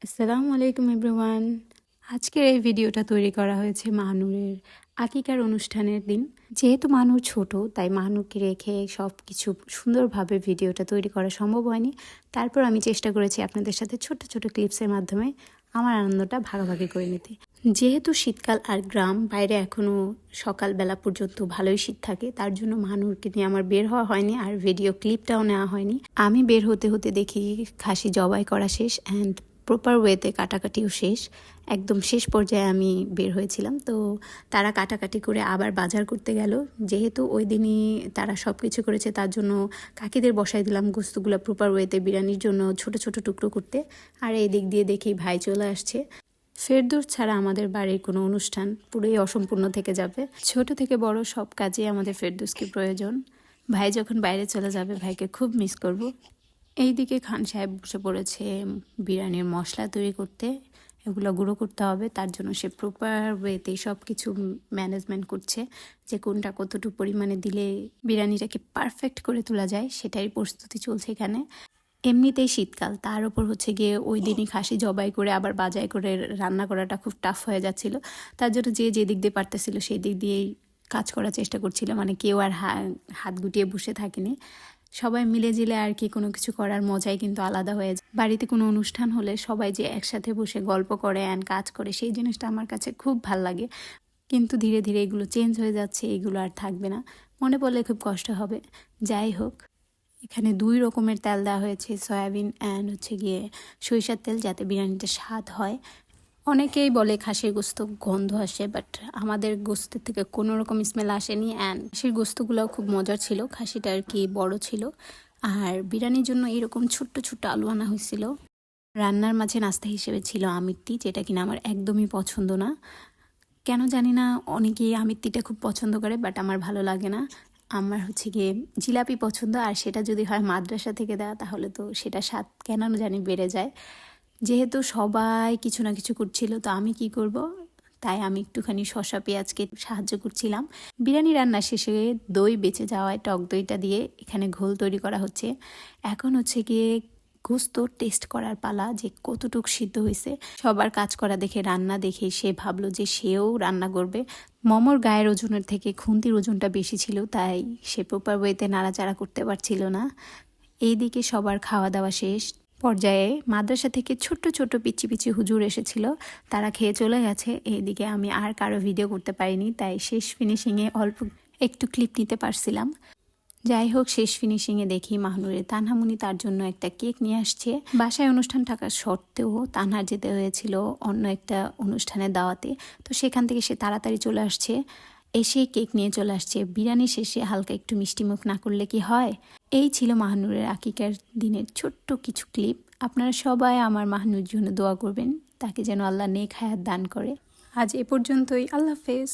আসসালামু আলাইকুম এভরিওয়ান। আজকের এই ভিডিওটা তৈরি করা হয়েছে মাহানুরের আকিকার অনুষ্ঠানের দিন। যেহেতু মাহানুর ছোট, তাই মাহানুরকে রেখে সব কিছু সুন্দরভাবে ভিডিওটা তৈরি করা সম্ভব হয়নি। তারপর আমি চেষ্টা করেছি আপনাদের সাথে ছোট ছোট ক্লিপসের মাধ্যমে আমার আনন্দটা ভাগাভাগি করে নিতে। যেহেতু শীতকাল আর গ্রাম, বাইরে এখনও সকালবেলা পর্যন্ত ভালোই শীত থাকে, তার জন্য মাহানুরকে নিয়ে আমার বের হওয়া হয়নি আর ভিডিও ক্লিপটাও নেওয়া হয়নি। আমি বের হতে হতে দেখি খাসি জবাই করা শেষ অ্যান্ড প্রপার ওয়েতে কাটাকাটিও শেষ। একদম শেষ পর্যায়ে আমি বের হয়েছিলাম, তো তারা কাটাকাটি করে আবার বাজার করতে গেল। যেহেতু ওই দিনই তারা সব কিছু করেছে, তার জন্য কাকিদের বসাই দিলাম গোস্তগুলো প্রপার ওয়েতে বিরিয়ানির জন্য ছোট ছোট টুকরো করতে। আর এই দিক দিয়ে দেখি ভাই চলে আসছে। ফেরদৌস ছাড়া আমাদের বাড়ির কোনো অনুষ্ঠান পুরোই অসম্পূর্ণ থেকে যাবে। ছোট থেকে বড় সব কাজে আমাদের ফেরদৌসকে প্রয়োজন। ভাই যখন বাইরে চলে যাবে, ভাইকে খুব মিস করব। এইদিকে খান সাহেব বসে পড়েছে বিরিয়ানির মশলা তৈরি করতে। এগুলো গুঁড়ো করতে হবে, তার জন্য সে প্রপার ওয়েতে সব কিছু ম্যানেজমেন্ট করছে, যে কোনটা কতটুকু পরিমাণে দিলে বিরিয়ানিটাকে পারফেক্ট করে তোলা যায়, সেটাই প্রস্তুতি চলছে এখানে। এমনিতেই শীতকাল, তার উপর হচ্ছে গিয়ে ওই দিনই খাসি জবাই করে আবার বাজাই করে রান্না করাটা খুব টাফ হয়ে যাচ্ছিল। তার জন্য যে যে দিক দিয়ে পারতেছিল সেই দিক দিয়েই কাজ করার চেষ্টা করছিল। মানে কেউ আর হাত গুটিয়ে বসে থাকেনি, সবাই মিলে জিলে আর কি কোনো কিছু করার মজাই কিন্তু আলাদা হয়ে যায়। বাড়িতে কোনো অনুষ্ঠান হলে সবাই যে একসাথে বসে গল্প করে অ্যান্ড কাজ করে, সেই জিনিসটা আমার কাছে খুব ভাল লাগে। কিন্তু ধীরে ধীরে এগুলো চেঞ্জ হয়ে যাচ্ছে, এগুলো আর থাকবে না। মনে পড়লে খুব কষ্ট হবে। যাই হোক, এখানে 2 রকমের তেল দেওয়া হয়েছে, সয়াবিন অ্যান্ড হচ্ছে গিয়ে সরিষার তেল, যাতে বিরিয়ানিটা স্বাদ হয়। অনেকেই বলে খাসির গোস্ত গন্ধ আসে, বাট আমাদের গোস্তের থেকে কোনো রকম স্মেল আসেনি। অ্যান্ড খাসির গোস্তগুলোও খুব মজার ছিল, খাসিটা আর কি বড় ছিল। আর বিরিয়ানির জন্য এরকম ছোট্ট ছোট্ট আলু আনা হয়েছিল। রান্নার মাঝে নাস্তা হিসেবে ছিল আমিত্তি, যেটা কিনা আমার একদমই পছন্দ না। কেন জানি না, অনেকেই আমিত্তিটা খুব পছন্দ করে, বাট আমার ভালো লাগে না। আমার হচ্ছে গিয়ে জিলাপি পছন্দ, আর সেটা যদি হয় মাদ্রাসা থেকে দেওয়া, তাহলে তো সেটা স্বাদ কেন জানি বেড়ে যায়। যেহেতু সবাই কিছু না কিছু করছিল, তো আমি কি করব, তাই আমি একটুখানি শসা পেঁয়াজকে সাহায্য করছিলাম। বিরিয়ানি রান্না শেষে দই বেঁচে যাওয়ায় টক দইটা দিয়ে এখানে ঘোল তৈরি করা হচ্ছে। এখন হচ্ছে গিয়ে গোস্ত টেস্ট করার পালা, যে কতটুক সিদ্ধ হয়েছে। সবার কাজ করা দেখে, রান্না দেখে সে ভাবলো যে সেও রান্না করবে। মমর গায়ের ওজনের থেকে খুন্তির ওজনটা বেশি ছিল, তাই সে প্রপার ওয়েতে নাড়াচাড়া করতে পারছিল না। এইদিকে সবার খাওয়া দাওয়া শেষ পর্যায়ে মাদ্রাসা থেকে ছোট্ট ছোট্ট পিচ্ছি পিচ্ছি হুজুর এসেছিল, তারা খেয়ে চলে গেছে। এইদিকে আমি আর কারো ভিডিও করতে পারিনি, তাই শেষ ফিনিশিংয়ে অল্প একটু ক্লিপ নিতে পারছিলাম। যাই হোক, শেষ ফিনিশিংয়ে দেখি মাহনুরের তানহামুনি তার জন্য একটা কেক নিয়ে আসছে। বাসায় অনুষ্ঠান থাকার সত্ত্বেও তানহার যেতে হয়েছিল অন্য একটা অনুষ্ঠানের দাওয়াতে, তো সেখান থেকে সে তাড়াতাড়ি চলে আসছে। এসে কেক নিয়ে চলে আসছে। বিরিয়ানি শেষে হালকা একটু মিষ্টি মুখ না করলে কি হয়। এই ছিল মাহনুরের আকিকার দিনের ছোট্ট কিছু ক্লিপ। আপনারা সবাই আমার মাহনুর জন্য দোয়া করবেন, তাকে যেন আল্লাহ নেক হায়াত দান করে। আজ এ পর্যন্তই। আল্লাহ হাফেজ।